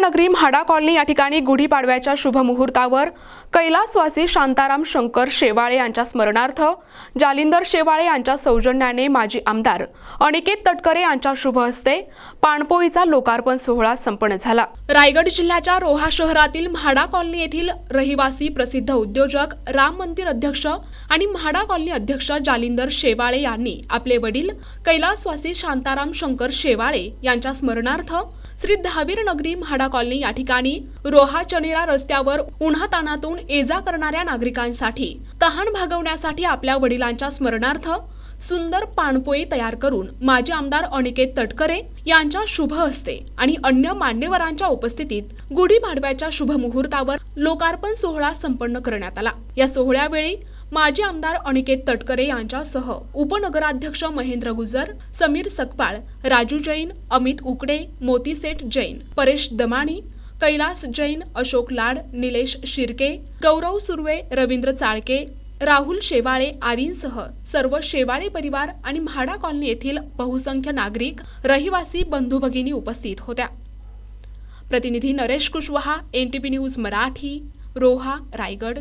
नगरी म्हाडा कॉलनी या ठिकाणी गुढीपाडव्याच्या शुभ मुहूर्तावर कैलासवासी शांताराम शंकर शेवाळे यांच्या स्मरणार्थ जालिंदर शेवाळे यांच्या सौजन्याने माजी आमदार अनिकेत तटकरे यांच्या शुभ हस्ते पाणपोईचा लोकार्पण सोहळा संपन्न झाला। रायगड जिल्ह्याच्या रोहा शहरातील म्हाडा कॉलनी येथील रहिवासी प्रसिद्ध उद्योजक, राम मंदिर अध्यक्ष आणि म्हाडा कॉलनी अध्यक्ष जालिंदर शेवाळे यांनी आपले वडील कैलासवासी शांताराम शंकर शेवाळे यांच्या स्मरणार्थ श्री दहावीर नगरी म्हाडा कॉलनी या ठिकाणी रोहा चनेरा रस्त्यावर उन्हातानातून ये-जा करणाऱ्या नागरिकांसाठी तहान भागवण्यासाठी आपल्या वडिलांच्या स्मरणार्थ सुंदर पाणपोई तयार करून माजी आमदार अनिकेत तटकरे यांच्या शुभ हस्ते आणि अन्य मान्यवरांच्या उपस्थितीत गुढीपाडव्याच्या शुभ मुहूर्तावर लोकार्पण सोहळा संपन्न करण्यात आला। या सोहळ्यावेळी माजी आमदार अनिकेत तटकरे यांच्यासह उपनगराध्यक्ष महेंद्र गुजर, समीर सकपाळ, राजू जैन, अमित उकडे, मोती सेठ जैन, परेश दमाणी, कैलास जैन, अशोक लाड, निलेश शिर्के, गौरव सुर्वे, रवींद्र चाळके, राहुल शेवाळे आदींसह सर्व शेवाळे परिवार आणि म्हाडा कॉलनी येथील बहुसंख्य नागरिक, रहिवासी, बंधू भगिनी उपस्थित होत्या। प्रतिनिधी नरेश कुशवाहा, NTP न्यूज मराठी, रोहा, रायगड।